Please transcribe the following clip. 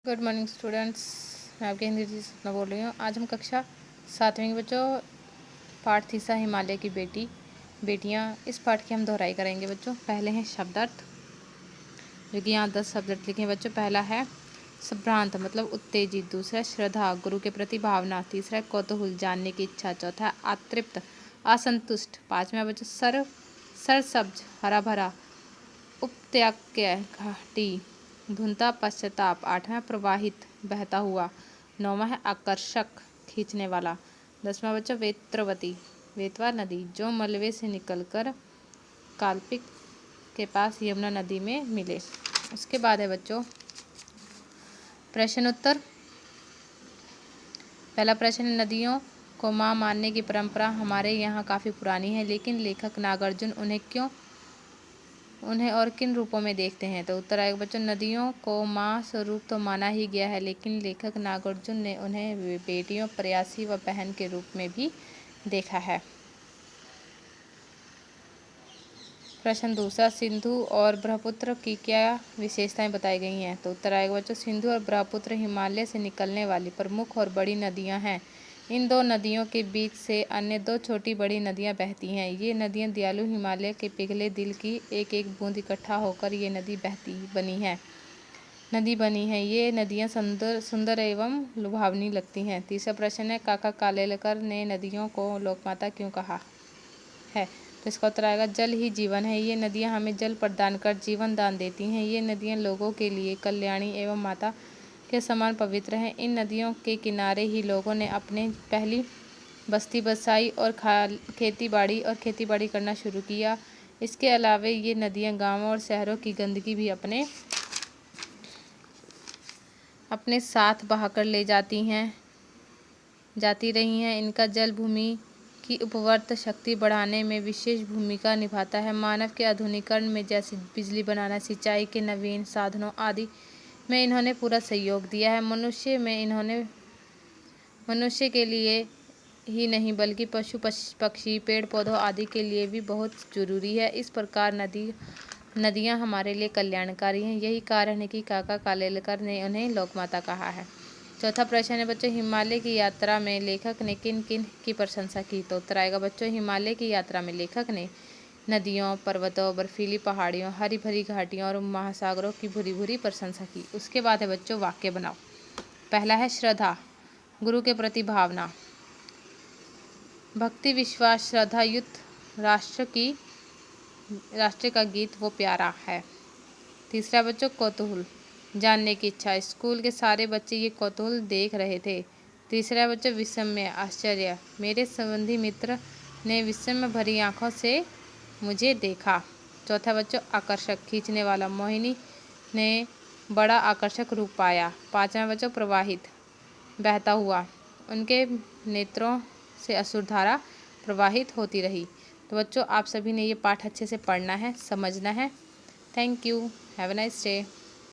Good morning students. मैं आपके Hindi teacher सपना बोल रही हूँ। आज हम कक्षा 7वीं के बच्चों पाठ तीसरा हिमालय की बेटियाँ इस पाठ की हम दोहराई करेंगे बच्चों। पहले हैं शब्दार्थ, जो कि यहाँ 10 शब्दार्थ लिखे हैं बच्चों। पहला है संभ्रांत मतलब उत्तेजित, दूसरा है श्रद्धा गुरु के प्रति भावना, तीसरा है कौतूहल जानने की इच्छा, चौथा है अतृप्त असंतुष्ट, पाँचवा बच्चों सरसब्ज हरा भरा, उपत्याज्य घाटी, धुंधला पश्चाताप, आठवां प्रवाहित बहता हुआ, नौवां है आकर्षक खींचने वाला, दसवां बच्चा वेत्रवती वेतवा नदी जो मलबे से निकलकर काल्पिक के पास यमुना नदी में मिले। उसके बाद है बच्चों प्रश्न उत्तर। पहला प्रश्न है, नदियों को माँ मानने की परंपरा हमारे यहाँ काफ़ी पुरानी है, लेकिन लेखक नागार्जुन उन्हें और किन रूपों में देखते हैं। तो उत्तर आएगा बच्चों, नदियों को माँ स्वरूप तो माना ही गया है, लेकिन लेखक नागार्जुन ने उन्हें बेटियों, प्रयासी व बहन के रूप में भी देखा है। प्रश्न दूसरा, सिंधु और ब्रह्मपुत्र की क्या विशेषताएं बताई गई हैं। तो उत्तर आएगा बच्चों, सिंधु और ब्रह्मपुत्र हिमालय से निकलने वाली प्रमुख और बड़ी नदियां हैं। इन दो नदियों के बीच से अन्य दो छोटी बड़ी नदियां बहती हैं। ये नदियां दयालु हिमालय के पिघले दिल की एक एक बूंद इकट्ठा होकर ये नदी बनी है। ये नदियां सुंदर एवं लुभावनी लगती हैं। तीसरा प्रश्न है, काका कालेलकर ने नदियों को लोकमाता क्यों कहा है। तो इसका उत्तर आएगा, जल ही जीवन है। ये नदियां हमें जल प्रदान कर जीवन दान देती हैं। ये नदियां लोगों के लिए कल्याणी एवं माता के समान पवित्र हैं। इन नदियों के किनारे ही लोगों ने अपने पहली बस्ती बसाई और खेती बाड़ी करना शुरू किया। इसके अलावा ये नदियां गांवों और शहरों की गंदगी भी अपने साथ बहाकर ले जाती रही हैं। इनका जल भूमि की उपवर्त शक्ति बढ़ाने में विशेष भूमिका निभाता है। मानव के आधुनिकीकरण में, जैसे बिजली बनाना, सिंचाई के नवीन साधनों आदि में इन्होंने पूरा सहयोग दिया है। मनुष्य के लिए ही नहीं बल्कि पशु पक्षी, पेड़ पौधों आदि के लिए भी बहुत जरूरी है। इस प्रकार नदियाँ हमारे लिए कल्याणकारी हैं। यही कारण है कि काका कालेलकर ने उन्हें लोकमाता कहा है। चौथा प्रश्न है बच्चों, हिमालय की यात्रा में लेखक ने किन किन की प्रशंसा की। तो उत्तर आएगा बच्चों, हिमालय की यात्रा में लेखक ने नदियों, पर्वतों, बर्फीली पहाड़ियों, हरी भरी घाटियों और महासागरों की भूरी भूरी प्रशंसा की। उसके बाद है बच्चों वाक्य बनाओ। पहला है श्रद्धा गुरु के प्रति भावना, भक्ति विश्वास श्रद्धा युक्त राष्ट्र का गीत वो प्यारा है। तीसरा बच्चों कौतूहल जानने की इच्छा, स्कूल के सारे बच्चे ये कौतूहल देख रहे थे। तीसरा बच्चों विस्मय आश्चर्य, मेरे संबंधी मित्र ने विस्मय भरी आंखों से मुझे देखा। चौथा बच्चों आकर्षक खींचने वाला, मोहिनी ने बड़ा आकर्षक रूप पाया। पांचवा बच्चों प्रवाहित बहता हुआ, उनके नेत्रों से असुरधारा प्रवाहित होती रही। तो बच्चों आप सभी ने ये पाठ अच्छे से पढ़ना है, समझना है। Thank you, have a nice day.